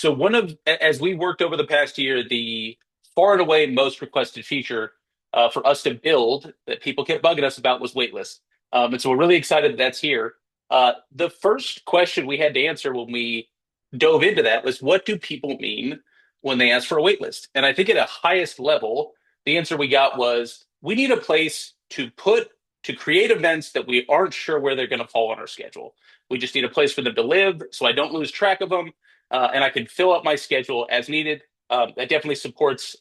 So as we worked over the past year, the far and away most requested feature for us to build that people kept bugging us about was waitlist. And so we're really excited that's here. The first question we had to answer when we dove into that was, what do people mean when they ask for a waitlist? And I think at a highest level, the answer we got was, we need a place to create events that we aren't sure where they're going to fall on our schedule. We just need a place for them to live so I don't lose track of them, and I can fill up my schedule as needed. That definitely supports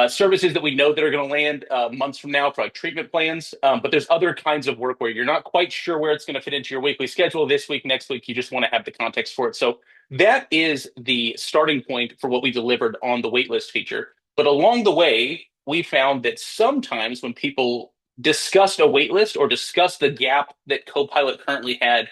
services that we know that are going to land months from now for like treatment plans. But there's other kinds of work where you're not quite sure where it's going to fit into your weekly schedule this week, next week. You just want to have the context for it. So that is the starting point for what we delivered on the waitlist feature. But along the way, we found that sometimes when people discussed a waitlist or discussed the gap that Copilot currently had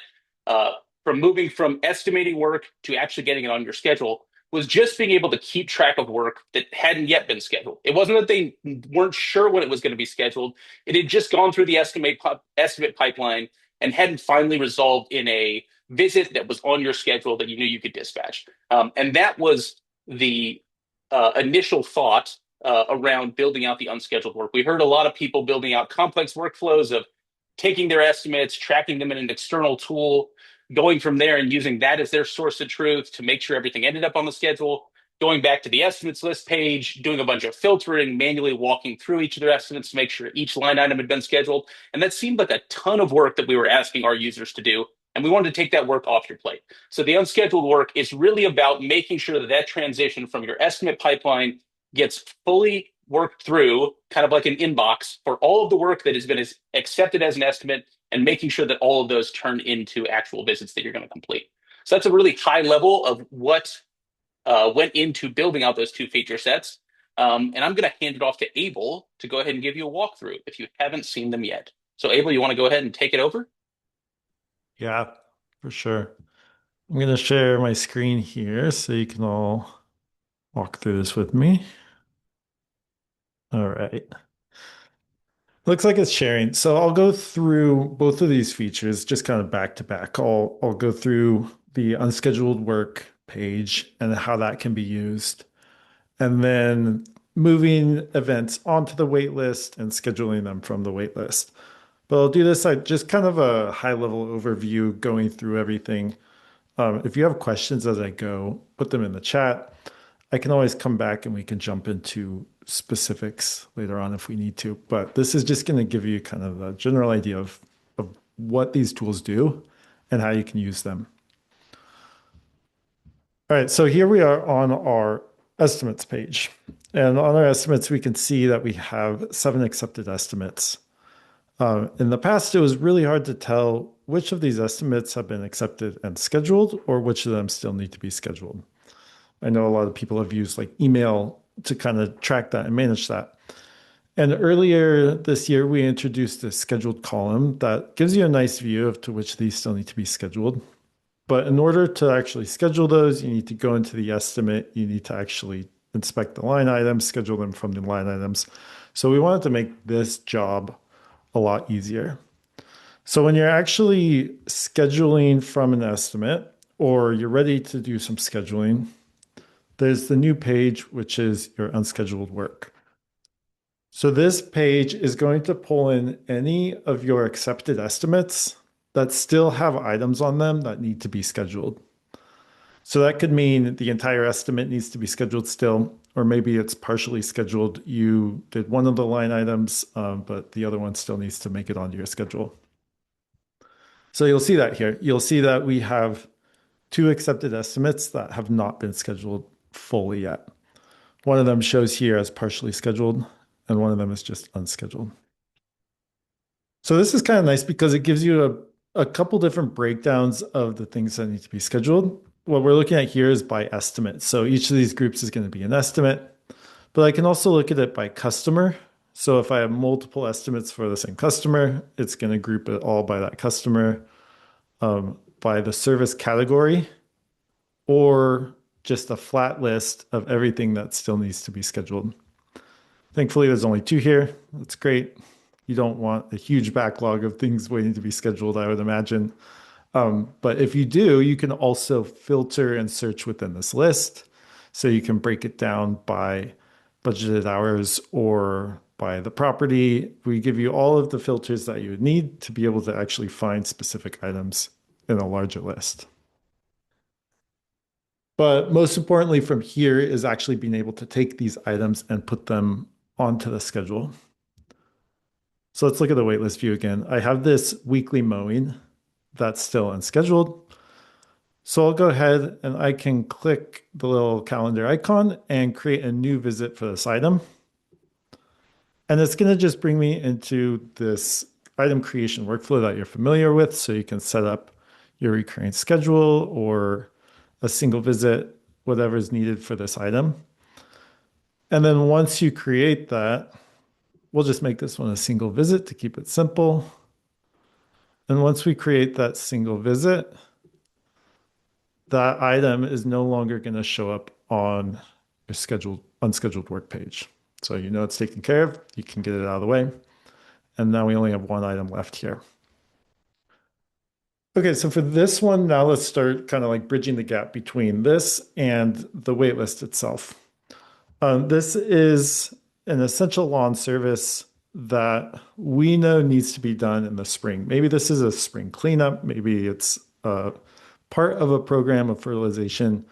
uh, from moving from estimating work to actually getting it on your schedule, was just being able to keep track of work that hadn't yet been scheduled. It wasn't that they weren't sure when it was going to be scheduled. It had just gone through the estimate pipeline and hadn't finally resolved in a visit that was on your schedule that you knew you could dispatch. And that was the initial thought around building out the unscheduled work. We heard a lot of people building out complex workflows of taking their estimates, tracking them in an external tool, going from there and using that as their source of truth to make sure everything ended up on the schedule, going back to the estimates list page, doing a bunch of filtering, manually walking through each of their estimates to make sure each line item had been scheduled. And that seemed like a ton of work that we were asking our users to do. And we wanted to take that work off your plate. So the unscheduled work is really about making sure that that transition from your estimate pipeline gets fully worked through, kind of like an inbox for all of the work that has been accepted as an estimate, and making sure that all of those turn into actual visits that you're going to complete. So that's a really high level of what went into building out those two feature sets. And I'm going to hand it off to Abel to go ahead and give you a walkthrough if you haven't seen them yet. So, Abel, you want to go ahead and take it over? Yeah, for sure. I'm going to share my screen here so you can all walk through this with me. All right. Looks like it's sharing. So I'll go through both of these features just kind of back to back. I'll go through the unscheduled work page and how that can be used, and then moving events onto the wait list and scheduling them from the wait list. But I'll do this at just kind of a high level overview going through everything. If you have questions as I go, put them in the chat. I can always come back and we can jump into specifics later on if we need to. But this is just going to give you kind of a general idea of what these tools do and how you can use them. All right, so here we are on our estimates page. And on our estimates, we can see that we have 7 accepted estimates. In the past, it was really hard to tell which of these estimates have been accepted and scheduled or which of them still need to be scheduled. I know a lot of people have used like email to kind of track that and manage that. And earlier this year, we introduced a scheduled column that gives you a nice view of to which these still need to be scheduled. But in order to actually schedule those, you need to go into the estimate. You need to actually inspect the line items, schedule them from the line items. So we wanted to make this job a lot easier. So when you're actually scheduling from an estimate or you're ready to do some scheduling, there's the new page, which is your unscheduled work. So this page is going to pull in any of your accepted estimates that still have items on them that need to be scheduled. So that could mean the entire estimate needs to be scheduled still, or maybe it's partially scheduled. You did one of the line items, but the other one still needs to make it onto your schedule. So you'll see that here. You'll see that we have 2 accepted estimates that have not been scheduled fully yet. One of them shows here as partially scheduled, and one of them is just unscheduled. So this is kind of nice because it gives you a couple different breakdowns of the things that need to be scheduled. What we're looking at here is by estimate. So each of these groups is going to be an estimate, but I can also look at it by customer. So if I have multiple estimates for the same customer, it's going to group it all by that customer, by the service category, or just a flat list of everything that still needs to be scheduled. Thankfully, there's only 2 here. That's great. You don't want a huge backlog of things waiting to be scheduled, I would imagine. But if you do, you can also filter and search within this list. So you can break it down by budgeted hours or by the property. We give you all of the filters that you would need to be able to actually find specific items in a larger list. But most importantly, from here is actually being able to take these items and put them onto the schedule. So let's look at the waitlist view again. I have this weekly mowing that's still unscheduled. So I'll go ahead and I can click the little calendar icon and create a new visit for this item. And it's going to just bring me into this item creation workflow that you're familiar with. So you can set up your recurring schedule or a single visit, whatever is needed for this item. And then once you create that, we'll just make this one a single visit to keep it simple. And once we create that single visit, that item is no longer going to show up on your unscheduled work page. So you know it's taken care of, you can get it out of the way. And now we only have one item left here. Okay, so for this one, now let's start kind of like bridging the gap between this and the waitlist itself. This is an essential lawn service that we know needs to be done in the spring. Maybe this is a spring cleanup, maybe it's part of a program of fertilization.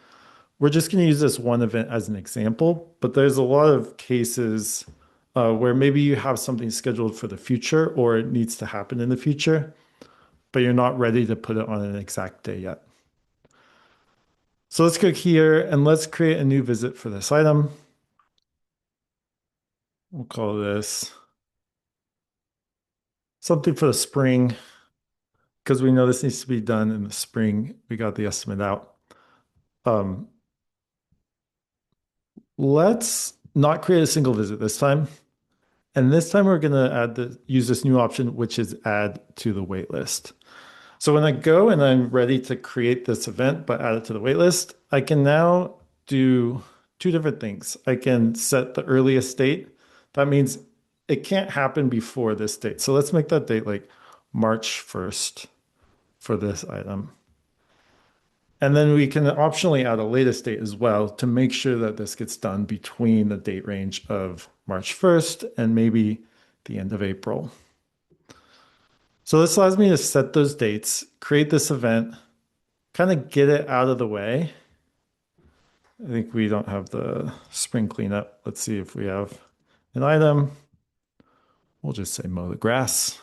We're just going to use this one event as an example, but there's a lot of cases where maybe you have something scheduled for the future or it needs to happen in the future, but you're not ready to put it on an exact day yet. So let's click here and let's create a new visit for this item. We'll call this something for the spring because we know this needs to be done in the spring. We got the estimate out. Um, let's not create a single visit this time. And this time we're going to use this new option, which is add to the waitlist. So when I go and I'm ready to create this event, but add it to the waitlist, I can now do two different things. I can set the earliest date. That means it can't happen before this date. So let's make that date like March 1st for this item. And then we can optionally add a latest date as well to make sure that this gets done between the date range of March 1st and maybe the end of April. So this allows me to set those dates, create this event, kind of get it out of the way. I think we don't have the spring cleanup. Let's see if we have an item. We'll just say mow the grass.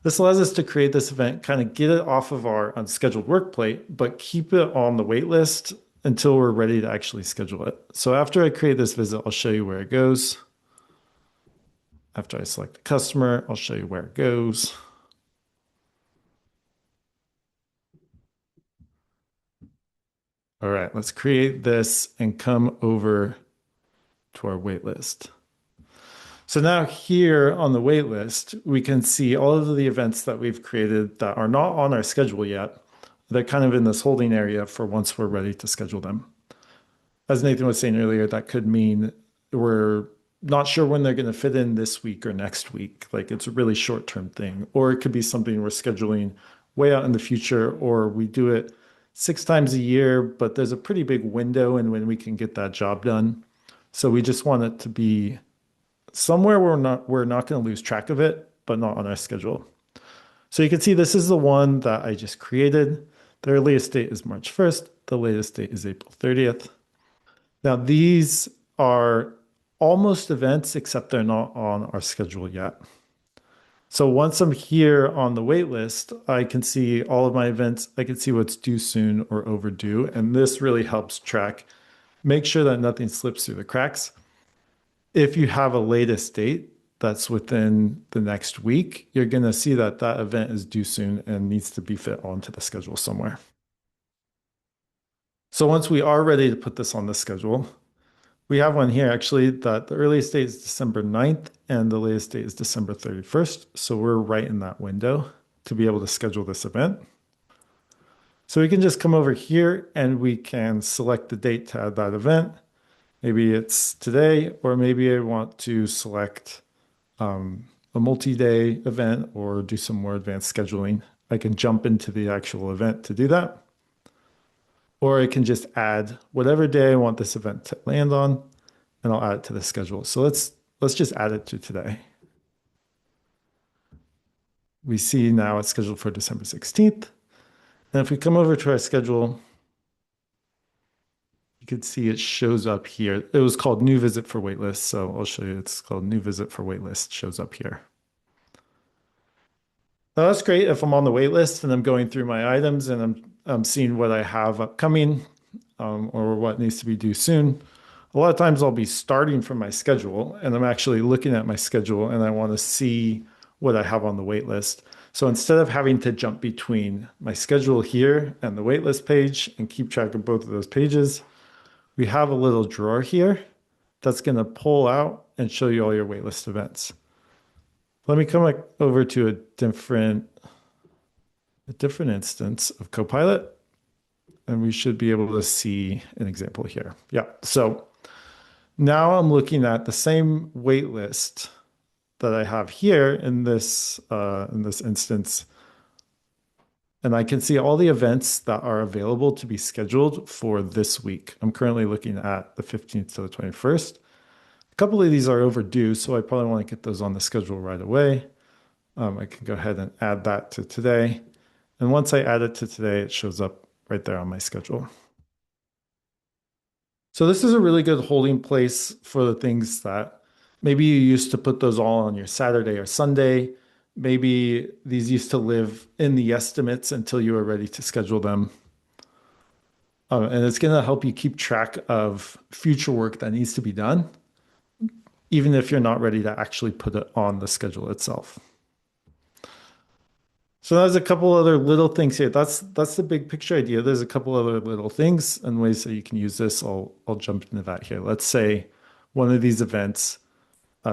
This allows us to create this event, kind of get it off of our unscheduled work plate, but keep it on the wait list until we're ready to actually schedule it. So after I create this visit, I'll show you where it goes. After I select the customer, I'll show you where it goes. All right, let's create this and come over to our wait list. So now here on the wait list, we can see all of the events that we've created that are not on our schedule yet. They're kind of in this holding area for once we're ready to schedule them. As Nathan was saying earlier, that could mean we're not sure when they're going to fit in this week or next week. Like it's a really short-term thing. Or it could be something we're scheduling way out in the future, or we do it 6 times a year, but there's a pretty big window in when we can get that job done. So we just want it to be somewhere we're not going to lose track of it, but not on our schedule. So you can see this is the one that I just created. The earliest date is March 1st. The latest date is April 30th. Now these are almost events, except they're not on our schedule yet. So once I'm here on the wait list, I can see all of my events. I can see what's due soon or overdue. And this really helps track, make sure that nothing slips through the cracks. If you have a latest date that's within the next week, you're going to see that that event is due soon and needs to be fit onto the schedule somewhere. So once we are ready to put this on the schedule, we have one here actually that the earliest date is December 9th and the latest date is December 31st. So we're right in that window to be able to schedule this event. So we can just come over here and we can select the date to add that event. Maybe it's today, or maybe I want to select a multi-day event or do some more advanced scheduling. I can jump into the actual event to do that, or I can just add whatever day I want this event to land on, and I'll add it to the schedule. So let's just add it to today. We see now it's scheduled for December 16th. And if we come over to our schedule, you can see it shows up here. It was called new visit for waitlist. So I'll show you. It's called new visit for waitlist, shows up here. Now that's great if I'm on the wait list and I'm going through my items and I'm seeing what I have upcoming, or what needs to be due soon. A lot of times I'll be starting from my schedule and I'm actually looking at my schedule and I want to see what I have on the wait list. So instead of having to jump between my schedule here and the waitlist page and keep track of both of those pages, we have a little drawer here that's going to pull out and show you all your waitlist events. Let me come over to a different instance of Copilot, and we should be able to see an example here. Yeah, so now I'm looking at the same waitlist that I have here in this instance, and I can see all the events that are available to be scheduled for this week. I'm currently looking at the 15th to the 21st. A couple of these are overdue, so I probably want to get those on the schedule right away. I can go ahead and add that to today. And once I add it to today, it shows up right there on my schedule. So this is a really good holding place for the things that maybe you used to put those all on your Saturday or Sunday. Maybe these used to live in the estimates until you were ready to schedule them. And it's going to help you keep track of future work that needs to be done, even if you're not ready to actually put it on the schedule itself. So there's a couple other little things here. That's the big picture idea. There's a couple other little things and ways that you can use this. I'll jump into that here. Let's say one of these events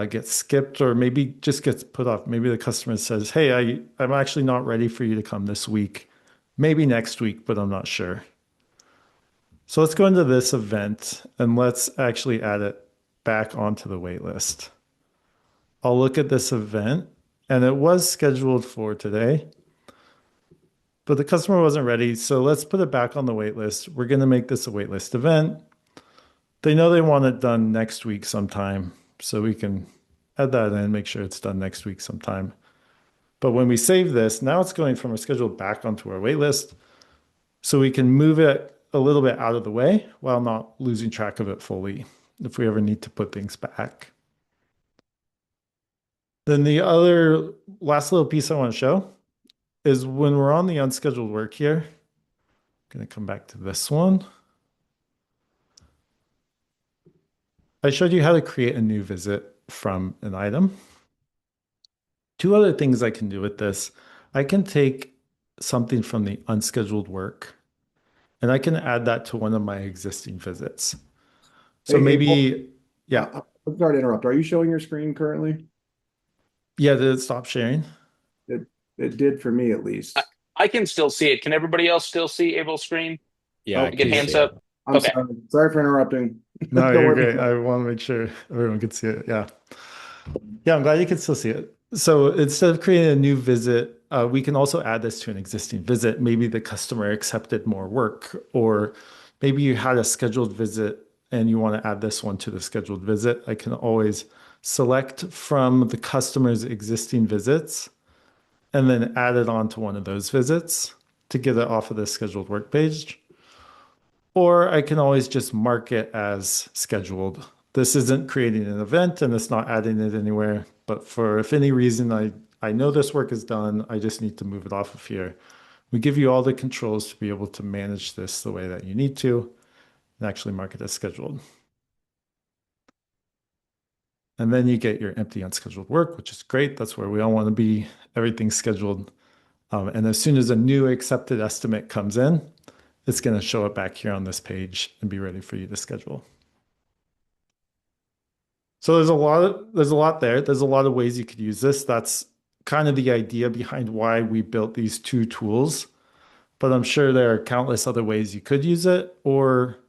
gets skipped or maybe just gets put off. Maybe the customer says, "Hey, I'm actually not ready for you to come this week. Maybe next week, but I'm not sure." So let's go into this event and let's actually add it back onto the wait list. I'll look at this event and it was scheduled for today, but the customer wasn't ready. So let's put it back on the wait list. We're going to make this a wait list event. They know they want it done next week sometime. So we can add that in, make sure it's done next week sometime. But when we save this, now it's going from our schedule back onto our wait list. So we can move it a little bit out of the way while not losing track of it fully if we ever need to put things back. Then the other last little piece I want to show is when we're on the unscheduled work here, I'm going to come back to this one. I showed you how to create a new visit from an item. Two other things I can do with this. I can take something from the unscheduled work and I can add that to one of my existing visits. So Hey, Paul, maybe, yeah, I'm sorry to interrupt. Are you showing your screen currently? yeah, did it stop sharing? It it did for me at I, least. I can still see it. Can everybody else still see Abel's screen? Yeah, I Oh, Get can hands see it. up. I'm Okay. sorry. Sorry for interrupting. No, Don't you're worry. great. I want to make sure everyone can see it. Yeah. Yeah, I'm glad you can still see it. So instead of creating a new visit, we can also add this to an existing visit. Maybe the customer accepted more work, or maybe you had a scheduled visit and you want to add this one to the scheduled visit. I can always select from the customer's existing visits and then add it on to one of those visits to get it off of the scheduled work page. Or I can always just mark it as scheduled. This isn't creating an event and it's not adding it anywhere. But for if any reason I know this work is done, I just need to move it off of here. We give you all the controls to be able to manage this the way that you need to and actually mark it as scheduled. And then you get your empty unscheduled work, which is great. That's where we all want to be. Everything's scheduled. And as soon as a new accepted estimate comes in, it's going to show up back here on this page and be ready for you to schedule. So there's a lot there. There's a lot of ways you could use this. That's kind of the idea behind why we built these two tools. But I'm sure there are countless other ways you could use it, or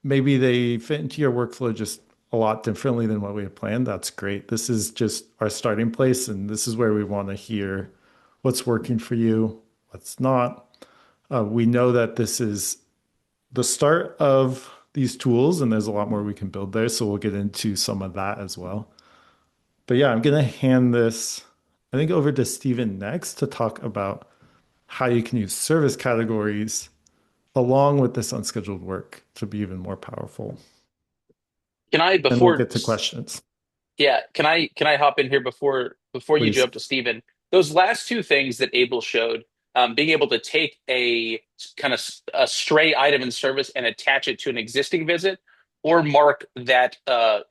maybe they fit into your workflow just a lot differently than what we had planned. That's great. This is just our starting place, and this is where we want to hear what's working for you, let's not. We know that this is the start of these tools, and there's a lot more we can build there. So we'll get into some of that as well. But yeah, I'm going to hand this, I think, over to Stephen next to talk about how you can use service categories along with this unscheduled work to be even more powerful. Can I Then we'll before get to questions, Yeah, can I hop in here before you please. jump to Stephen? Those last two things that Abel showed, being able to take a kind of a stray item in service and attach it to an existing visit, or mark that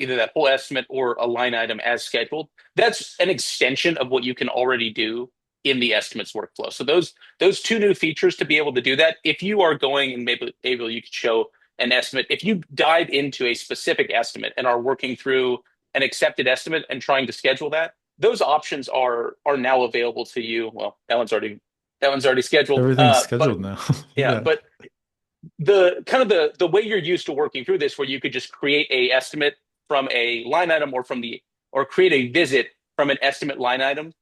either that whole estimate or a line item as scheduled. That's an extension of what you can already do in the estimates workflow. So those two new features to be able to do that, if you are going and maybe Abel, you could show an estimate. If you dive into a specific estimate and are working through an accepted estimate and trying to schedule that, those options are now available to you. Well, that one's already scheduled. Everything's But scheduled now. yeah, Yeah. but the kind of the way you're used to working through this, where you could just create a estimate from a line item or create a visit from an estimate line item.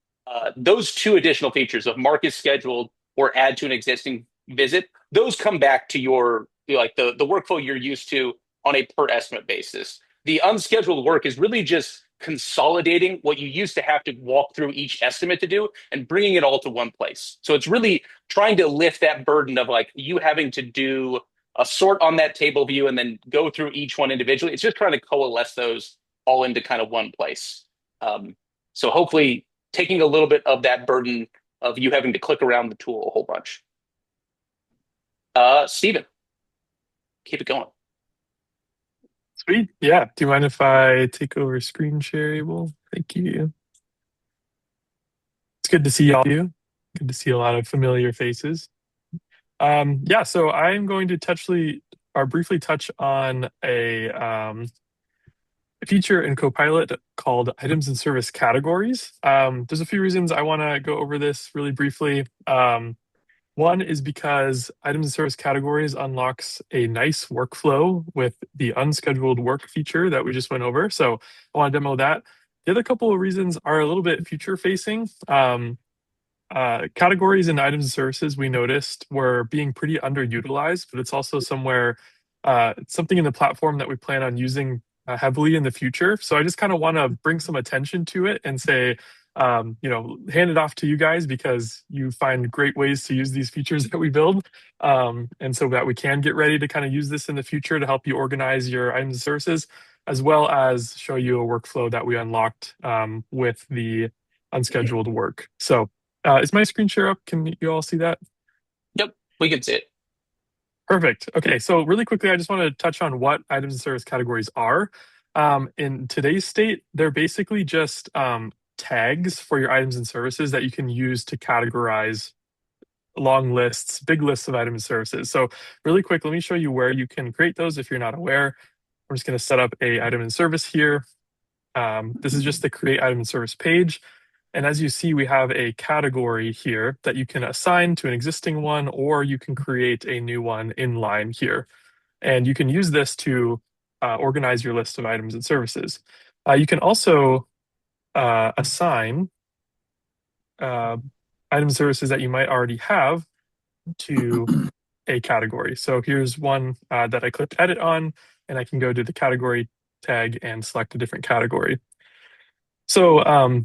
Those two additional features of mark is scheduled or add to an existing visit, those come back to your like the workflow you're used to on a per estimate basis. The unscheduled work is really just consolidating what you used to have to walk through each estimate to do and bringing it all to one place. So it's really trying to lift that burden of like you having to do a sort on that table view and then go through each one individually. It's just trying to coalesce those all into kind of one place. So hopefully taking a little bit of that burden of you having to click around the tool a whole bunch. Steven, keep it going. Sweet. Yeah. Do you mind if I take over screen share, Abel? Thank you. It's good to see all of you. Good to see a lot of familiar faces. Yeah, so I'm going to briefly touch on a feature in Copilot called items and service categories. There's a few reasons I want to go over this really briefly. One is because items and service categories unlocks a nice workflow with the unscheduled work feature that we just went over. So I want to demo that. The other couple of reasons are a little bit future facing. Categories and items and services we noticed were being pretty underutilized, but it's also it's something in the platform that we plan on using heavily in the future. So I just kind of want to bring some attention to it and say, hand it off to you guys because you find great ways to use these features that we build. And so that we can get ready to kind of use this in the future to help you organize your items and services, as well as show you a workflow that we unlocked with the unscheduled work. So is my screen share up? Can you all see that? Yep, we can see it. Perfect. Okay, so really quickly, I just want to touch on what items and service categories are. In today's state, they're basically just tags for your items and services that you can use to categorize long lists, big lists of items and services. So really quick, let me show you where you can create those if you're not aware. I'm just going to set up a item and service here. This is just the create item and service page. And as you see, we have a category here that you can assign to an existing one, or you can create a new one in line here. And you can use this to organize your list of items and services. You can also assign items and services that you might already have to a category. So here's one that I clicked edit on, and I can go to the category tag and select a different category. So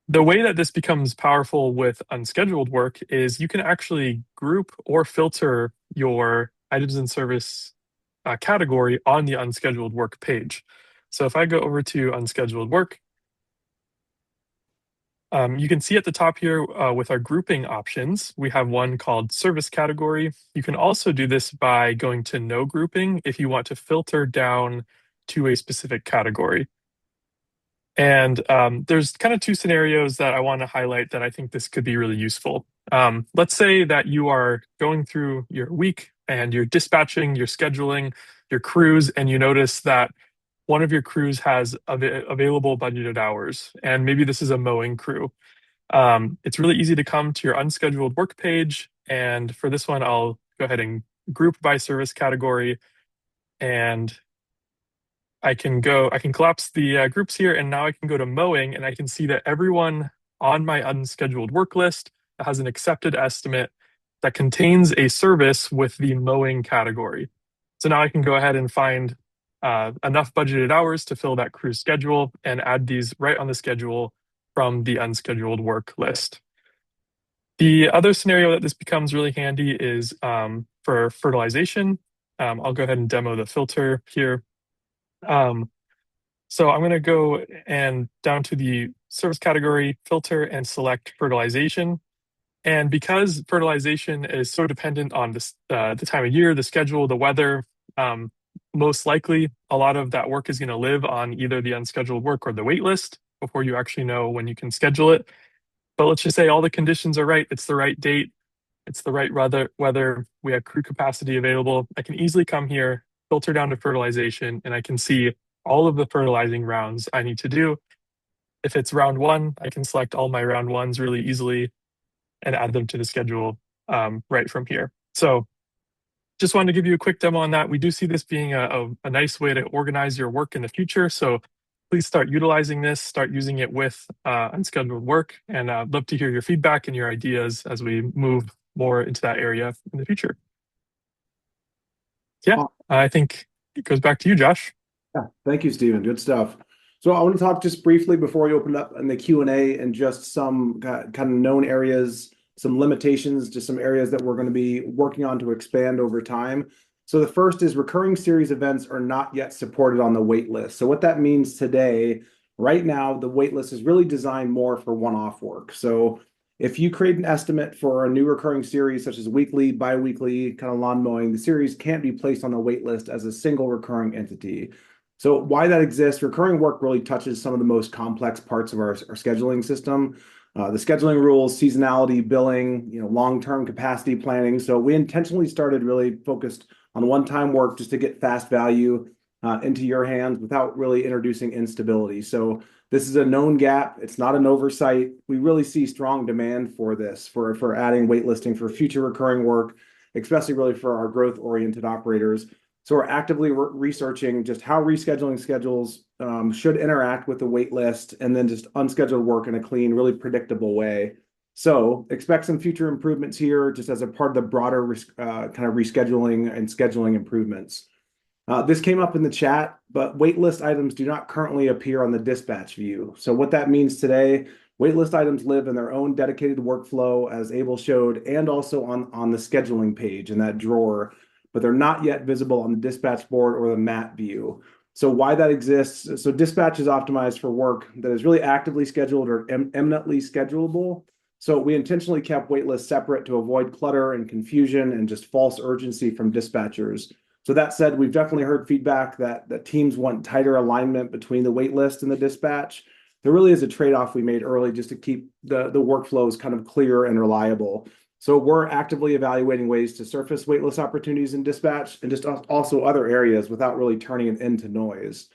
the way that this becomes powerful with unscheduled work is you can actually group or filter your items and service category on the unscheduled work page. So if I go over to unscheduled work, you can see at the top here with our grouping options, we have one called service category. You can also do this by going to no grouping if you want to filter down to a specific category. And there's kind of two scenarios that I want to highlight that I think this could be really useful. Let's say that you are going through your week and you're dispatching, you're scheduling your crews, and you notice that one of your crews has available budgeted hours, and maybe this is a mowing crew. It's really easy to come to your unscheduled work page, and for this one, I'll go ahead and group by service category, and I can collapse the groups here, and now I can go to mowing, and I can see that everyone on my unscheduled work list that has an accepted estimate that contains a service with the mowing category. So now I can go ahead and find enough budgeted hours to fill that crew schedule and add these right on the schedule from the unscheduled work list. The other scenario that this becomes really handy is for fertilization. I'll go ahead and demo the filter here. So I'm going to go and down to the service category filter and select fertilization. And because fertilization is so dependent on this, the time of year, the schedule, the weather, most likely a lot of that work is going to live on either the unscheduled work or the wait list before you actually know when you can schedule it. But let's just say all the conditions are right. It's the right date. It's the right weather. We have crew capacity available. I can easily come here, filter down to fertilization, and I can see all of the fertilizing rounds I need to do. If it's round one, I can select all my round ones really easily and add them to the schedule right from here. So just wanted to give you a quick demo on that. We do see this being a nice way to organize your work in the future. So please start utilizing this, start using it with unscheduled work, and I'd love to hear your feedback and your ideas as we move more into that area in the future. Yeah, I think it goes back to you, Josh. Yeah, thank you, Stephen. Good stuff. So I want to talk just briefly before we open up in the Q&A and just some kind of known areas, some limitations, just some areas that we're going to be working on to expand over time. So the first is recurring series events are not yet supported on the wait list. So what that means today, right now, the wait list is really designed more for one-off work. So if you create an estimate for a new recurring series, such as weekly, bi-weekly kind of lawn mowing, the series can't be placed on the wait list as a single recurring entity. So why that exists, recurring work really touches some of the most complex parts of our scheduling system. The scheduling rules, seasonality, billing, long-term capacity planning. So we intentionally started really focused on one-time work just to get fast value into your hands without really introducing instability. So this is a known gap. It's not an oversight. We really see strong demand for this, for adding waitlisting for future recurring work, especially really for our growth-oriented operators. So we're actively researching just how rescheduling schedules should interact with the wait list and then just unscheduled work in a clean, really predictable way. So expect some future improvements here just as a part of the broader kind of rescheduling and scheduling improvements. This came up in the chat, but waitlist items do not currently appear on the dispatch view. So what that means today, waitlist items live in their own dedicated workflow as Abel showed, and also on the scheduling page in that drawer, but they're not yet visible on the dispatch board or the map view. So why that exists, so dispatch is optimized for work that is really actively scheduled or eminently schedulable. So we intentionally kept waitlists separate to avoid clutter and confusion and just false urgency from dispatchers. So that said, we've definitely heard feedback that teams want tighter alignment between the waitlist and the dispatch. There really is a trade-off we made early just to keep the workflows kind of clear and reliable. So we're actively evaluating ways to surface waitlist opportunities in dispatch and just also other areas without really turning it into noise.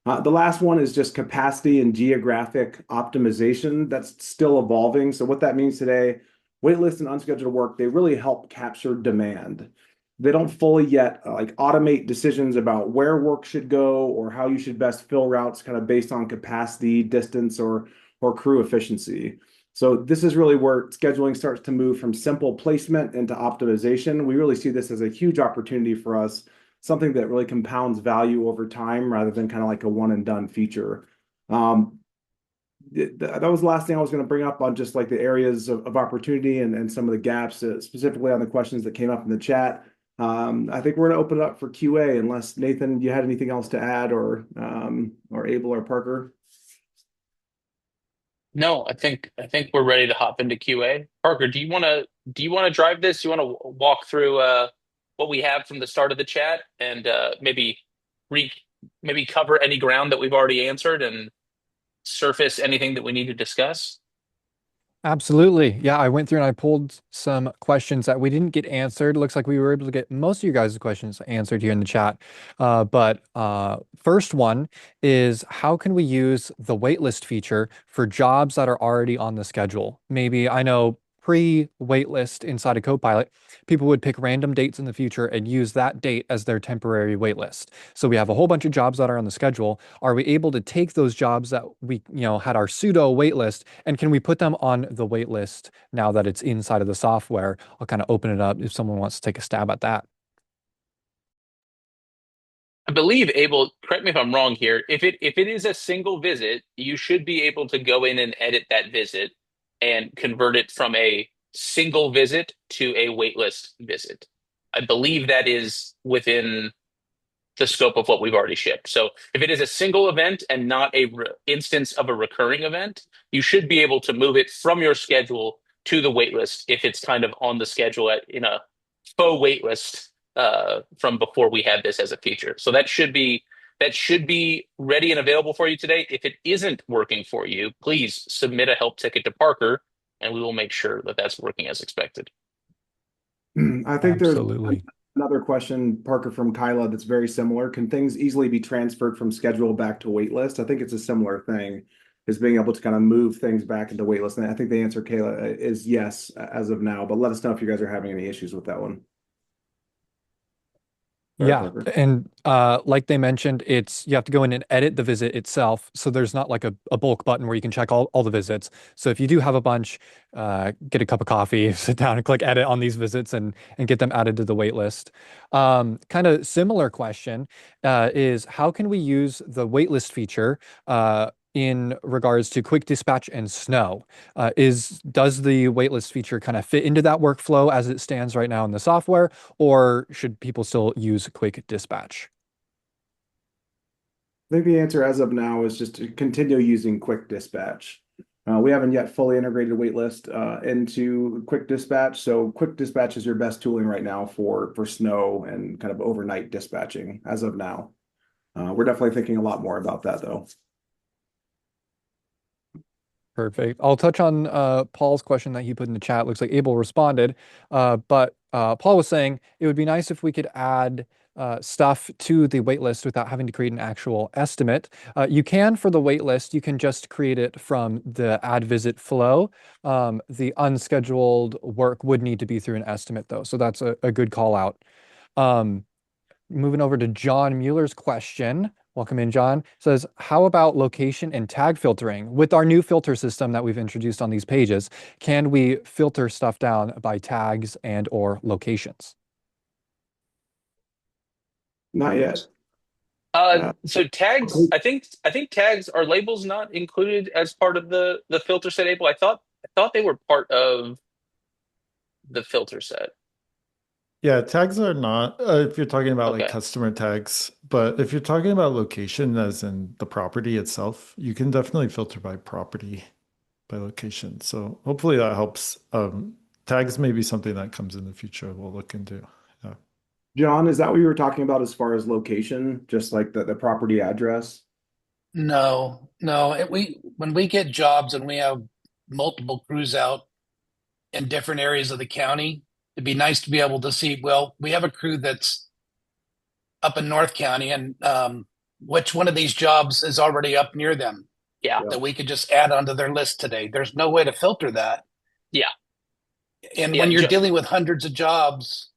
The last one is just capacity and geographic optimization that's still evolving. So what that means today, waitlist and unscheduled work, they really help capture demand. They don't fully yet automate decisions about where work should go or how you should best fill routes kind of based on capacity, distance, or crew efficiency. So this is really where scheduling starts to move from simple placement into optimization. We really see this as a huge opportunity for us, something that really compounds value over time rather than kind of like a one and done feature. That was the last thing I was going to bring up on just like the areas of opportunity and some of the gaps, specifically on the questions that came up in the chat. I think we're going to open it up for QA unless Nathan, you had anything else to add or Abel or Parker. No, I think we're ready to hop into QA. Parker, do you want to drive this? You want to walk through what we have from the start of the chat and maybe cover any ground that we've already answered and surface anything that we need to discuss? Absolutely. Yeah, I went through and I pulled some questions that we didn't get answered. It looks like we were able to get most of you guys' questions answered here in the chat. But first one is, how can we use the waitlist feature for jobs that are already on the schedule? Maybe I know pre-waitlist inside of Copilot, people would pick random dates in the future and use that date as their temporary waitlist. So we have a whole bunch of jobs that are on the schedule. Are we able to take those jobs that we, had our pseudo waitlist, and can we put them on the waitlist now that it's inside of the software? I'll kind of open it up if someone wants to take a stab at that. I believe able, correct me if I'm wrong here, if it is a single visit, you should be able to go in and edit that visit and convert it from a single visit to a waitlist visit. I believe that is within the scope of what we've already shipped. So if it is a single event and not a instance of a recurring event, you should be able to move it from your schedule to the waitlist if it's kind of on the schedule in a faux waitlist from before we had this as a feature. So that should be ready and available for you today. If it isn't working for you, please submit a help ticket to Parker, and we will make sure that that's working as expected. I think there's Absolutely. another question, Parker, from Kyla, that's very similar. Can things easily be transferred from schedule back to waitlist? I think it's a similar thing, is being able to kind of move things back into waitlist. And I think the answer, Kayla, is yes as of now, but let us know if you guys are having any issues with that one. Sorry, Yeah, Parker. and like they mentioned, you have to go in and edit the visit itself. So there's not like a bulk button where you can check all the visits. So if you do have a bunch, get a cup of coffee, sit down and click edit on these visits and get them added to the wait list. Kind of similar question is how can we use the waitlist feature in regards to quick dispatch and snow? Does the waitlist feature kind of fit into that workflow as it stands right now in the software, or should people still use quick dispatch? I think the answer as of now is just to continue using quick dispatch. We haven't yet fully integrated waitlist into quick dispatch. So quick dispatch is your best tooling right now for snow and kind of overnight dispatching as of now. We're definitely thinking a lot more about that though. Perfect. I'll touch on Paul's question that he put in the chat. Looks like Abel responded, but Paul was saying it would be nice if we could add stuff to the waitlist without having to create an actual estimate. You can for the waitlist, you can just create it from the add visit flow. The unscheduled work would need to be through an estimate though, so that's a good call out. Moving over to John Mueller's question. Welcome in, John. Says, how about location and tag filtering? With our new filter system that we've introduced on these pages, can we filter stuff down by tags and or locations? Not yet. So tags, I think tags are labels not included as part of the filter set, Able. I thought they were part of the filter set. Yeah, tags are not, if you're talking about like Okay. customer tags, but if you're talking about location, as in the property itself, you can definitely filter by property, by location. So hopefully that helps. Tags may be something that comes in the future we'll look into. Yeah. John, is that what you were talking about as far as location, just like the property address? No, no. When we get jobs and we have multiple crews out in different areas of the county, it'd be nice to be able to see, well, we have a crew that's up in North County and which one of these jobs is already up near them Yeah. Yeah. that we could just add onto their list today. There's no way to filter that. Yeah. And Yeah. when you're dealing with hundreds of jobs,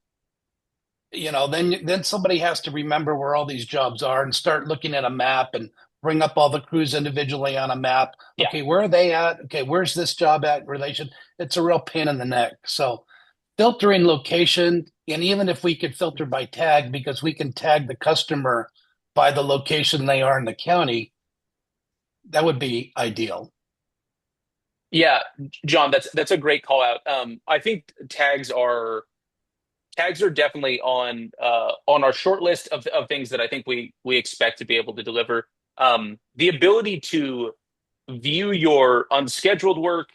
then somebody has to remember where all these jobs are and start looking at a map and bring up all the crews individually on a map. Yeah. Okay, where are they at? Okay, where's this job at in relation? It's a real pain in the neck. So filtering location, and even if we could filter by tag, because we can tag the customer by the location they are in the county, that would be ideal. Yeah, John, that's a great call out. I think tags are definitely on our short list of things that I think we expect to be able to deliver. The ability to view your unscheduled work,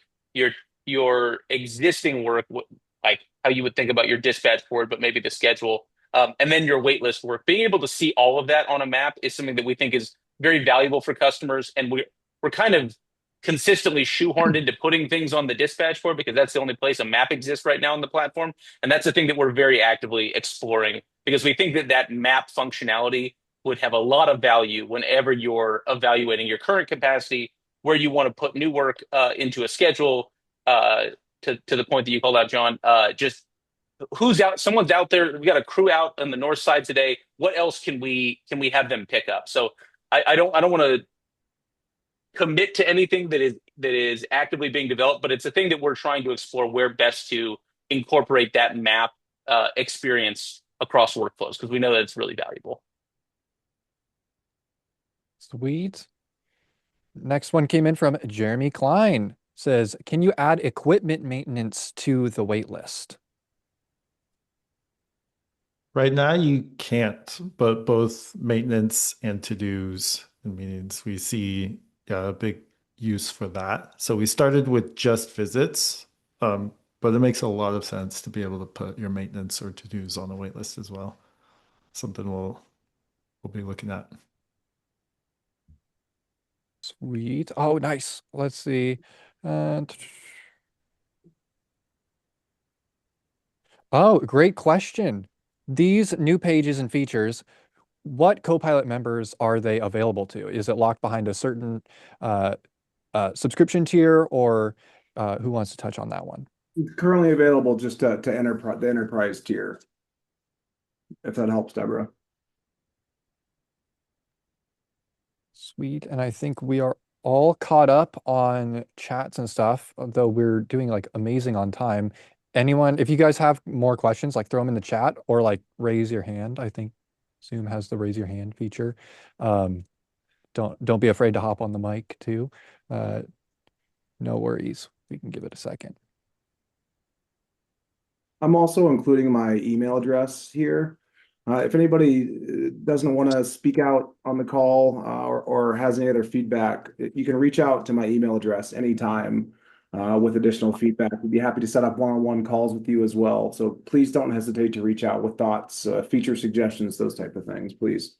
your existing work, like how you would think about your dispatch board, but maybe the schedule, and then your waitlist work. Being able to see all of that on a map is something that we think is very valuable for customers, and we're kind of consistently shoehorned into putting things on the dispatch board because that's the only place a map exists right now on the platform, and that's the thing that we're very actively exploring because we think that map functionality would have a lot of value whenever you're evaluating your current capacity, where you want to put new work into a schedule, to the point that you called out, John. Just who's out? Someone's out there. We got a crew out on the north side today. What else can we have them pick up? So I don't want to commit to anything that is actively being developed, but it's a thing that we're trying to explore where best to incorporate that map experience across workflows because we know that it's really valuable. Sweet. Next one came in from Jeremy Klein. Says, can you add equipment maintenance to the wait list? Right now you can't, but both maintenance and to-dos and meetings, we see a big use for that. So we started with just visits, but it makes a lot of sense to be able to put your maintenance or to-dos on the wait list as well. Something we'll be looking at. Sweet. Oh, nice. Let's see. Oh, great question. These new pages and features, what Copilot members are they available to? Is it locked behind a certain uh, subscription tier, or who wants to touch on that one? It's currently available just to enterprise the enterprise tier, if that helps, Deborah. Sweet. And I think we are all caught up on chats and stuff, though we're doing like amazing on time. Anyone, if you guys have more questions, like throw them in the chat or like raise your hand. I think Zoom has the raise your hand feature. Um, don't be afraid to hop on the mic too. No worries. We can give it a second. I'm also including my email address here. If anybody doesn't want to speak out on the call or has any other feedback, you can reach out to my email address anytime with additional feedback. We'd be happy to set up one-on-one calls with you as well. So please don't hesitate to reach out with thoughts, feature suggestions, those type of things, please.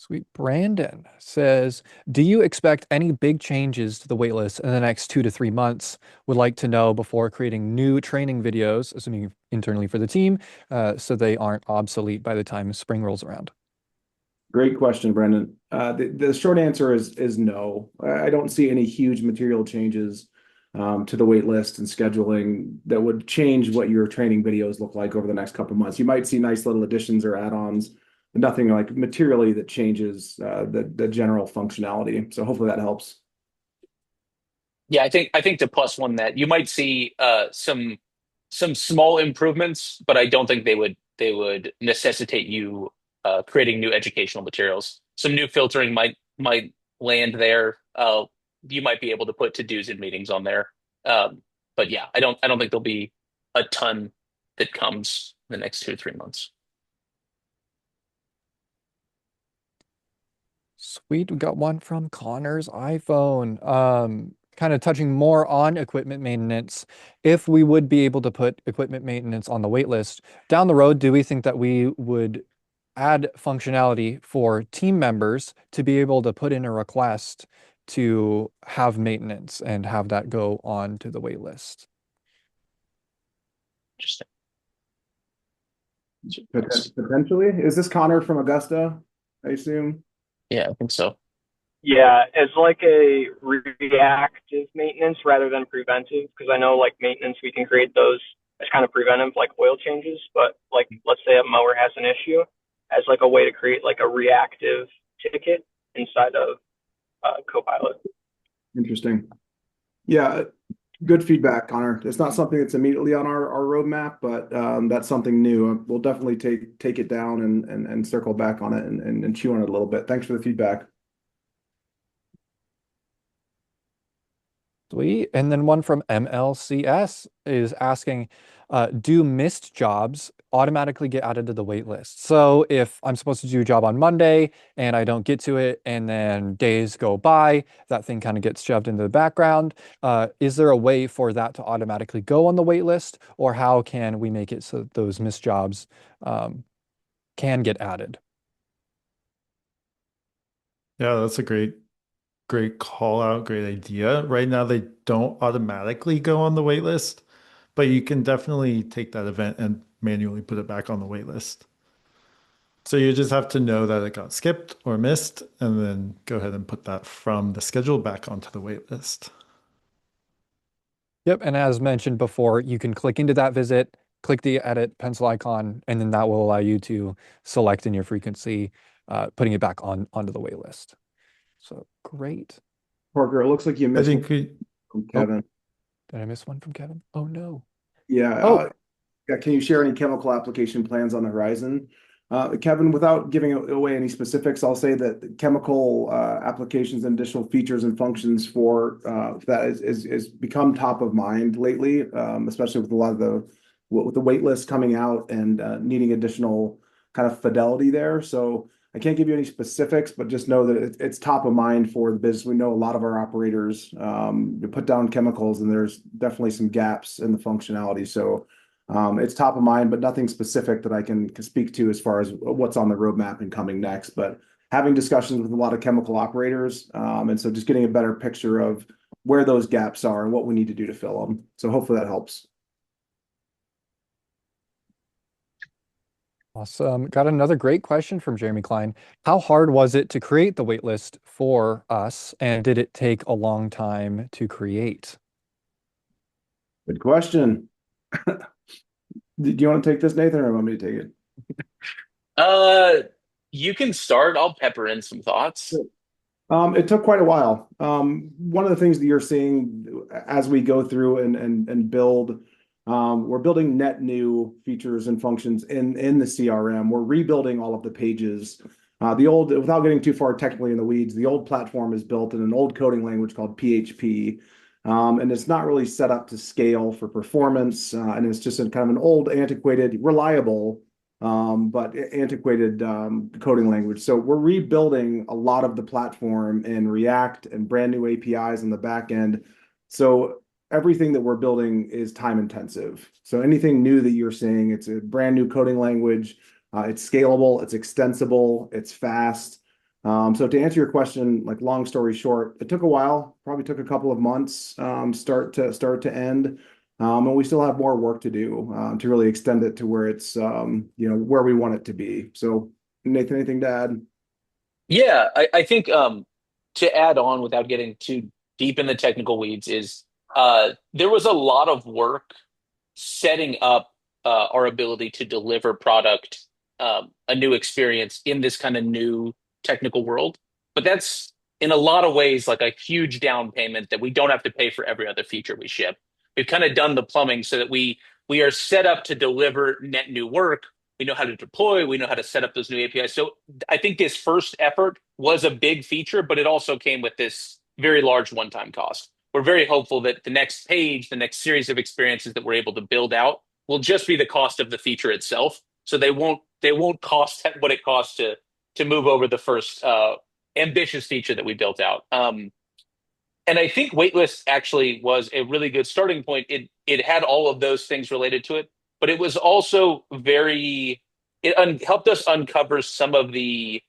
Sweet. Brandon says, do you expect any big changes to the waitlist in the next 2 to 3 months? Would like to know before creating new training videos, assuming internally for the team, so they aren't obsolete by the time spring rolls around. Great question, Brendan. The short answer is no. I don't see any huge material changes to the wait list and scheduling that would change what your training videos look like over the next couple of months. You might see nice little additions or add-ons, but nothing like materially that changes the general functionality. So hopefully that helps. Yeah, I think to plus one that you might see some small improvements, but I don't think they would necessitate you creating new educational materials. Some new filtering might land there. You might be able to put to dos and meetings on there. But yeah, I don't think there'll be a ton that comes in the next 2 to 3 months. Sweet. We got one from Connor's iPhone. Kind of touching more on equipment maintenance. If we would be able to put equipment maintenance on the wait list down the road, do we think that we would add functionality for team members to be able to put in a request to have maintenance and have that go on to the wait list? Interesting. Potentially. Is this Connor from Augusta, I assume? Yeah, I think so. Yeah, as like a reactive maintenance rather than preventive, because I know like maintenance, we can create those as kind of preventive, like oil changes. But like, let's say a mower has an issue, as like a way to create like a reactive ticket inside of Copilot. Interesting. Yeah, good feedback, Connor. It's not something that's immediately on our roadmap, but that's something new. We'll definitely take it down and circle back on it and chew on it a little bit. Thanks for the feedback. Sweet. And then one from MLCS is asking, do missed jobs automatically get added to the wait list? So if I'm supposed to do a job on Monday and I don't get to it, and then days go by, that thing kind of gets shoved into the background. Is there a way for that to automatically go on the wait list, or how can we make it so that those missed jobs can get added? Yeah, that's a great call out, great idea. Right now, they don't automatically go on the wait list, but you can definitely take that event and manually put it back on the wait list. So you just have to know that it got skipped or missed, and then go ahead and put that from the schedule back onto the wait list. Yep, and as mentioned before, you can click into that visit, click the edit pencil icon, and then that will allow you to select in your frequency, putting it back onto the wait list. So great. Parker, it looks like you I missed one think we, from Oh, Kevin. did I miss one from Kevin? Oh no. Yeah, Oh, yeah, can you share any chemical application plans on the horizon? Kevin, without giving away any specifics, I'll say that the chemical applications and additional features and functions for that is become top of mind lately, especially with a lot of the wait list coming out and needing additional kind of fidelity there. So I can't give you any specifics, but just know that it's top of mind for the business. We know a lot of our operators put down chemicals, and there's definitely some gaps in the functionality. So it's top of mind, but nothing specific that I can speak to as far as what's on the roadmap and coming next. But having discussions with a lot of chemical operators, and so just getting a better picture of where those gaps are and what we need to do to fill them. So hopefully that helps. awesome. Got another great question from Jeremy Klein. How hard was it to create the waitlist for us, and did it take a long time to create? Good question. Do you want to take this, Nathan, or want me to take it? You can start. I'll pepper in some thoughts. It took quite a while. One of the things that you're seeing as we go through and build, we're building net new features and functions in the CRM. We're rebuilding all of the pages. Without getting too far technically in the weeds, the old platform is built in an old coding language called PHP. And it's not really set up to scale for performance. And it's just kind of an old, antiquated, reliable, but antiquated coding language. So we're rebuilding a lot of the platform in React and brand new APIs on the back end. So everything that we're building is time intensive. So anything new that you're seeing, it's a brand new coding language. It's scalable, it's extensible, it's fast. So to answer your question, like long story short, it took a while, probably took a couple of months, start to end. And we still have more work to do to really extend it to where it's where we want it to be. So Nathan, anything to add? Yeah, I think to add on without getting too deep in the technical weeds is there was a lot of work setting up our ability to deliver product, a new experience in this kind of new technical world. But that's in a lot of ways like a huge down payment that we don't have to pay for every other feature we ship. We've kind of done the plumbing so that we are set up to deliver net new work. We know how to deploy. We know how to set up those new APIs. So I think this first effort was a big feature, but it also came with this very large one-time cost. We're very hopeful that the next page, the next series of experiences that we're able to build out will just be the cost of the feature itself. So they won't cost what it costs to move over the first ambitious feature that we built out. And I think Waitlist actually was a really good starting point. It had all of those things related to it, but it was also helped us uncover some of the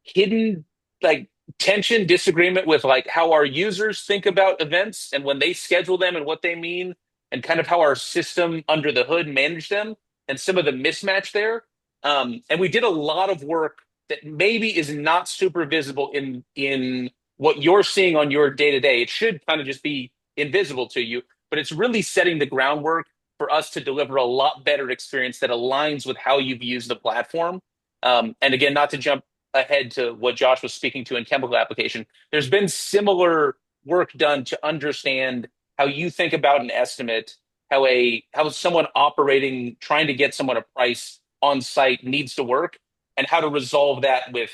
hidden like tension, disagreement with like how our users think about events and when they schedule them and what they mean, and kind of how our system under the hood manage them and some of the mismatch there. And we did a lot of work that maybe is not super visible in what you're seeing on your day to day. It should kind of just be invisible to you, but it's really setting the groundwork for us to deliver a lot better experience that aligns with how you've used the platform. And again, not to jump ahead to what Josh was speaking to in chemical application, there's been similar work done to understand how you think about an estimate, how someone operating trying to get someone a price on site needs to work, and how to resolve that with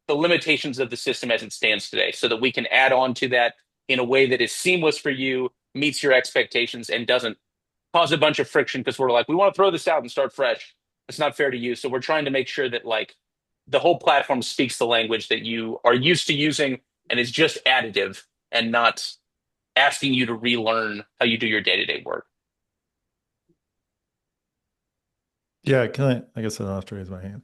the limitations of the system as it stands today, so that we can add on to that in a way that is seamless for you, meets your expectations, and doesn't cause a bunch of friction because we're like, we want to throw this out and start fresh. It's not fair to you. So we're trying to make sure that like the whole platform speaks the language that you are used to using and is just additive and not asking you to relearn how you do your day-to-day work. Yeah, I guess I don't have to raise my hand.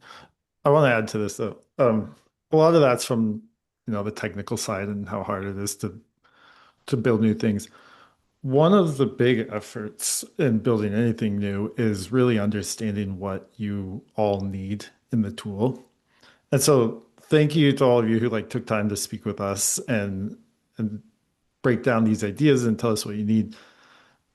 I want to add to this though. A lot of that's from, the technical side and how hard it is to build new things. one of the big efforts in building anything new is really understanding what you all need in the tool. And so thank you to all of you who like took time to speak with us and break down these ideas and tell us what you need.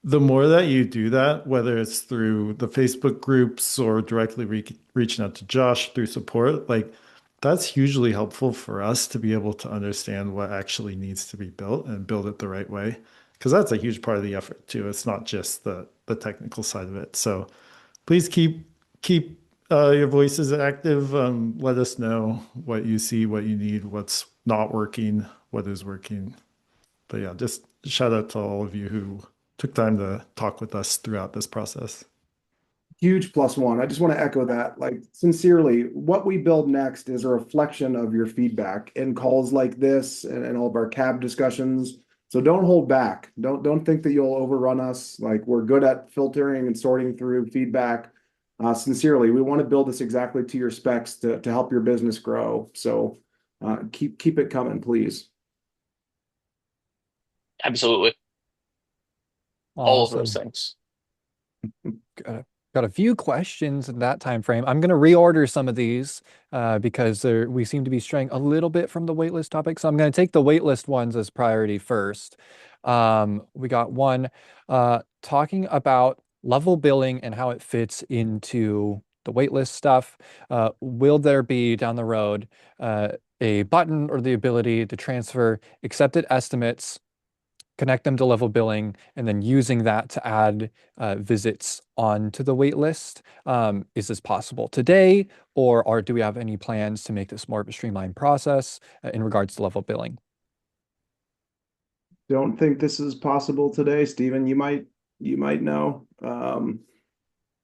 The more that you do that, whether it's through the Facebook groups or directly reaching out to Josh through support, like that's hugely helpful for us to be able to understand what actually needs to be built and build it the right way. Because that's a huge part of the effort too. It's not just the technical side of it. So please keep your voices active. Let us know what you see, what you need, what's not working, what is working. But yeah, just shout out to all of you who took time to talk with us throughout this process. Huge plus one. I just want to echo that. Like, sincerely, what we build next is a reflection of your feedback in calls like this and all of our cab discussions. So don't hold back. Don't think that you'll overrun us. Like, we're good at filtering and sorting through feedback. Sincerely, we want to build this exactly to your specs to help your business grow. So keep it coming, please. Absolutely. All of those Awesome. things. Got a few questions in that time frame. I'm going to reorder some of these because we seem to be straying a little bit from the waitlist topic. So I'm going to take the waitlist ones as priority first. We got one talking about level billing and how it fits into the waitlist stuff. Will there be down the road a button or the ability to transfer accepted estimates, connect them to level billing, and then using that to add visits onto the wait list? Is this possible today, or do we have any plans to make this more of a streamlined process in regards to level billing? Don't think this is possible today, Stephen. You might know,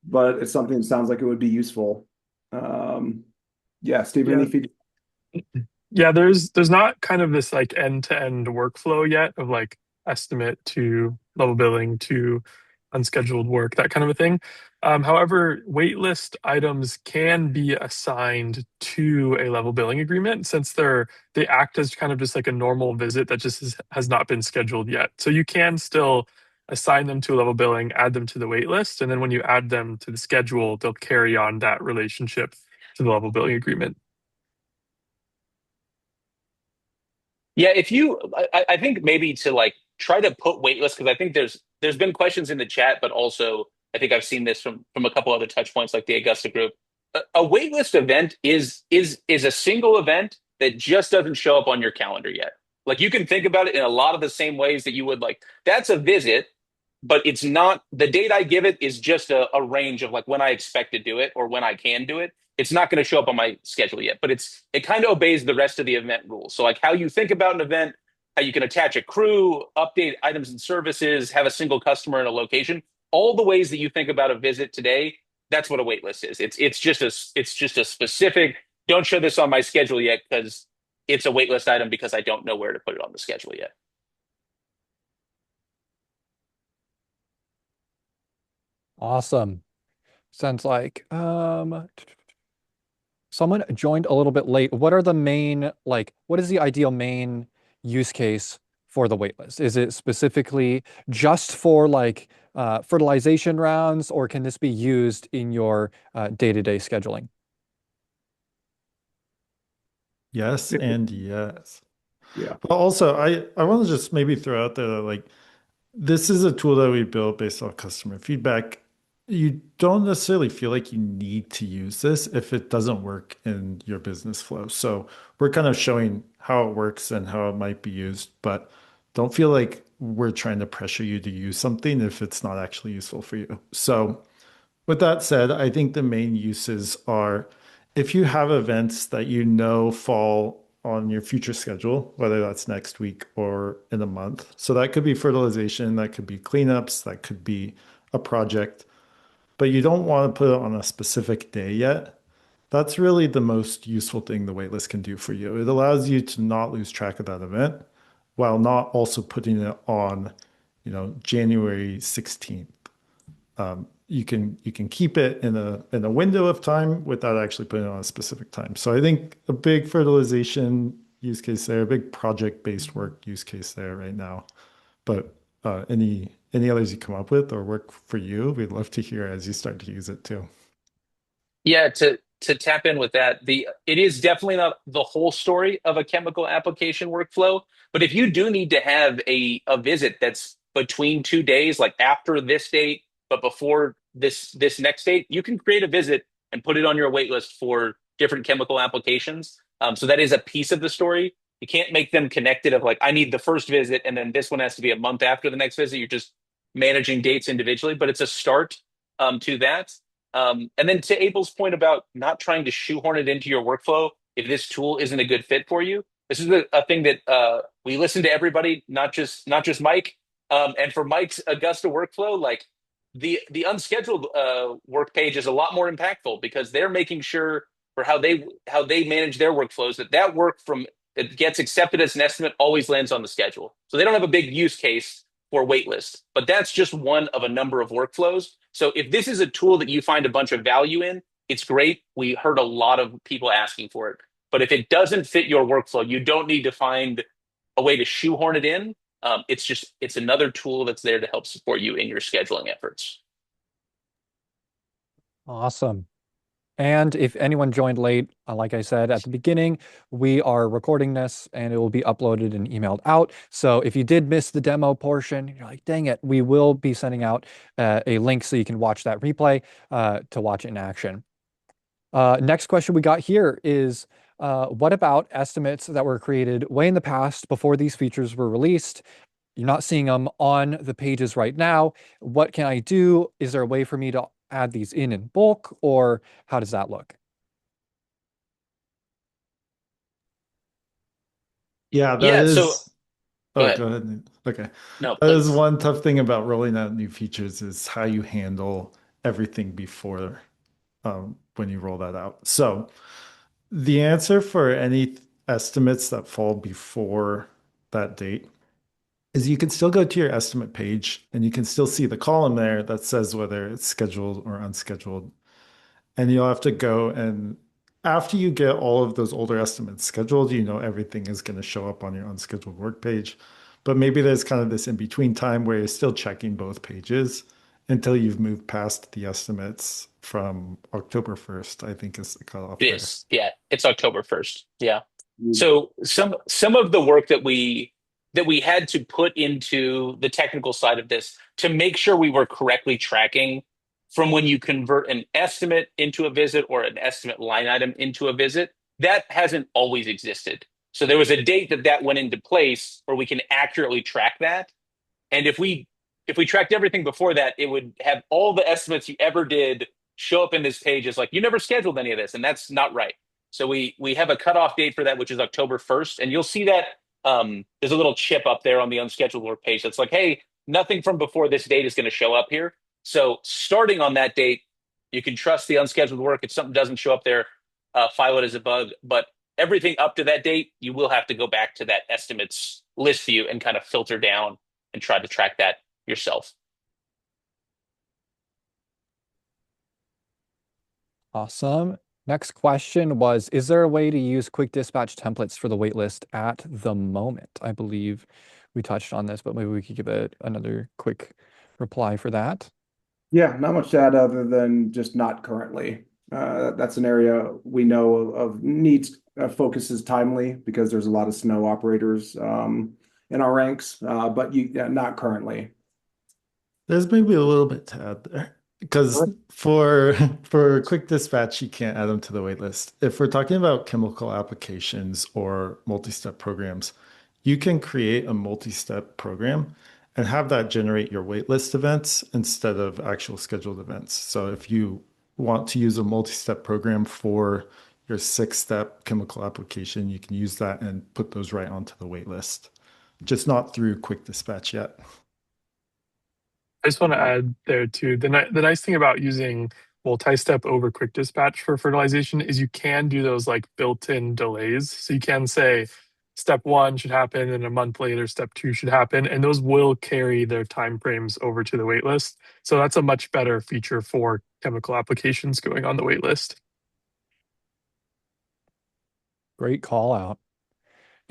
but it's something that sounds like it would be useful. Yeah, Stephen, Yeah. any feedback? Yeah, there's not kind of this like end-to-end workflow yet of like estimate to level billing to unscheduled work, that kind of a thing. However, waitlist items can be assigned to a level billing agreement since they act as kind of just like a normal visit that just has not been scheduled yet. So you can still assign them to level billing, add them to the waitlist, and then when you add them to the schedule, they'll carry on that relationship to the level billing agreement. Yeah, if you, I think maybe to like try to put waitlist because I think there's been questions in the chat, but also I think I've seen this from a couple other touch points like the Augusta group. A waitlist event is a single event that just doesn't show up on your calendar yet. Like you can think about it in a lot of the same ways that you would like. That's a visit, but it's not the date I give it is just a range of like when I expect to do it or when I can do it. It's not going to show up on my schedule yet, but it kind of obeys the rest of the event rules. So like how you think about an event, how you can attach a crew, update items and services, have a single customer in a location, all the ways that you think about a visit today, that's what a wait list is. It's just a specific, don't show this on my schedule yet because it's a wait list item because I don't know where to put it on the schedule yet. Awesome. Sounds like someone joined a little bit late. What are the main, like, what is the ideal main use case for the waitlist? Is it specifically just for like fertilization rounds, or can this be used in your day-to-day scheduling? Yes and yes. Yeah. But also, I want to just maybe throw out there that like this is a tool that we built based off customer feedback. You don't necessarily feel like you need to use this if it doesn't work in your business flow. So we're kind of showing how it works and how it might be used, but don't feel like we're trying to pressure you to use something if it's not actually useful for you. So with that said, I think the main uses are if you have events that you know fall on your future schedule, whether that's next week or in a month. So that could be fertilization, that could be cleanups, that could be a project, but you don't want to put it on a specific day yet. That's really the most useful thing the waitlist can do for you. It allows you to not lose track of that event while not also putting it on, January 16th. You can keep it in a window of time without actually putting it on a specific time. So I think a big fertilization use case there, a big project-based work use case there right now. But Any others you come up with or work for you, we'd love to hear as you start to use it too. Yeah, to tap in with that, the it is definitely not the whole story of a chemical application workflow, but if you do need to have a visit that's between 2 days, like after this date, but before this next date, you can create a visit and put it on your wait list for different chemical applications. So that is a piece of the story. You can't make them connected of like, I need the first visit and then this one has to be a month after the next visit. You're just managing dates individually, but it's a start to that. And then to Abel's point about not trying to shoehorn it into your workflow if this tool isn't a good fit for you, this is a thing that we listen to everybody, not just Mike. And for Mike's Augusta workflow, like the unscheduled work page is a lot more impactful because they're making sure for how they manage their workflows that work from that gets accepted as an estimate always lands on the schedule. So they don't have a big use case for waitlist, but that's just one of a number of workflows. So if this is a tool that you find a bunch of value in, it's great. We heard a lot of people asking for it. But if it doesn't fit your workflow, you don't need to find a way to shoehorn it in. It's another tool that's there to help support you in your scheduling efforts. Awesome. And if anyone joined late, like I said at the beginning, we are recording this and it will be uploaded and emailed out. So if you did miss the demo portion, you're like, dang it, we will be sending out a link so you can watch that replay to watch it in action. Next question we got here is, what about estimates that were created way in the past before these features were released? You're not seeing them on the pages right now. What can I do? Is there a way for me to add these in bulk, or how does that look? Yeah, that Yeah, so is. go Oh, ahead. go ahead. Okay. No, That is please. one tough thing about rolling out new features is how you handle everything before when you roll that out. So the answer for any estimates that fall before that date is you can still go to your estimate page and you can still see the column there that says whether it's scheduled or unscheduled. And you'll have to go and after you get all of those older estimates scheduled, you know everything is going to show up on your unscheduled work page. But maybe there's kind of this in between time where you're still checking both pages until you've moved past the estimates from October 1st, I think is the cutoff there. Yes, yeah, it's October 1st. Yeah. So some of the work that we had to put into the technical side of this to make sure we were correctly tracking from when you convert an estimate into a visit or an estimate line item into a visit, that hasn't always existed. So there was a date that went into place where we can accurately track that. And if we tracked everything before that, it would have all the estimates you ever did show up in this page as like you never scheduled any of this, and that's not right. So we have a cutoff date for that, which is October 1st, and you'll see that there's a little chip up there on the unscheduled work page that's like, hey, nothing from before this date is going to show up here. So starting on that date, you can trust the unscheduled work. If something doesn't show up there, file it as a bug. But everything up to that date, you will have to go back to that estimates list view and kind of filter down and try to track that yourself. Awesome. Next question was, is there a way to use quick dispatch templates for the waitlist at the moment? I believe we touched on this, but maybe we could give it another quick reply for that. Yeah, not much to add other than just not currently. That's an area we know of needs focuses timely because there's a lot of snow operators in our ranks, but not currently. There's maybe a little bit to add there because for quick dispatch, you can't add them to the waitlist. If we're talking about chemical applications or multi-step programs, you can create a multi-step program and have that generate your waitlist events instead of actual scheduled events. So if you want to use a multi-step program for your 6-step chemical application, you can use that and put those right onto the waitlist, just not through quick dispatch yet. I just want to add there too. The nice thing about using multi-step over quick dispatch for fertilization is you can do those like built-in delays. So you can say step one should happen and a month later step two should happen, and those will carry their time frames over to the waitlist. So that's a much better feature for chemical applications going on the waitlist. Great call out.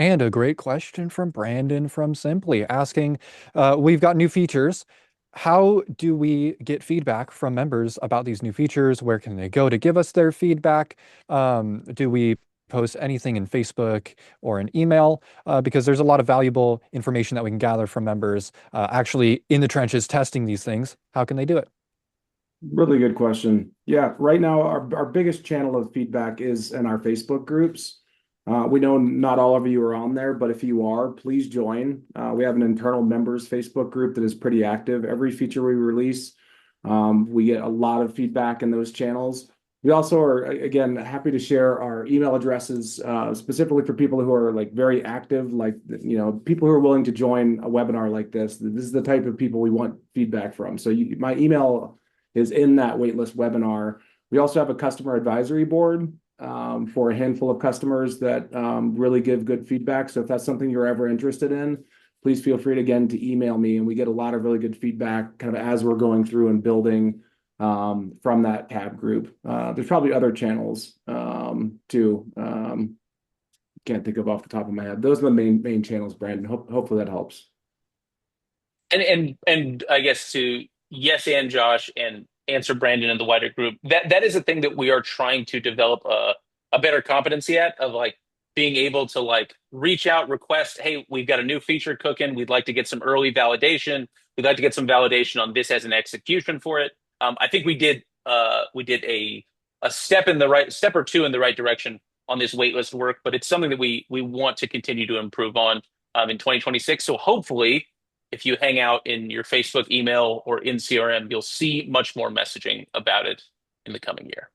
And a great question from Brandon from Simply asking, we've got new features. How do we get feedback from members about these new features? Where can they go to give us their feedback? Do we post anything in Facebook or an email? Because there's a lot of valuable information that we can gather from members actually in the trenches testing these things. How can they do it? Really good question. Yeah, right now our biggest channel of feedback is in our Facebook groups. We know not all of you are on there, but if you are, please join. We have an internal members Facebook group that is pretty active. Every feature we release, we get a lot of feedback in those channels. We also are, again, happy to share our email addresses, specifically for people who are like very active, like, people who are willing to join a webinar like this. This is the type of people we want feedback from. So my email is in that waitlist webinar. We also have a customer advisory board for a handful of customers that really give good feedback. So if that's something you're ever interested in, please feel free to, again, to email me. And we get a lot of really good feedback kind of as we're going through and building from that tab group. There's probably other channels too. Can't think of off the top of my head. Those are the main channels, Brandon. Hopefully that helps. And I guess to yes and Josh and answer Brandon in the wider group, that is a thing that we are trying to develop a better competency at, of like being able to like reach out, request, hey, we've got a new feature cooking. We'd like to get some early validation. We'd like to get some validation on this as an execution for it. I think we did a step or two in the right direction on this waitlist work, but it's something that we want to continue to improve on in 2026. So hopefully, if you hang out in your Facebook email or in CRM, you'll see much more messaging about it in the coming year.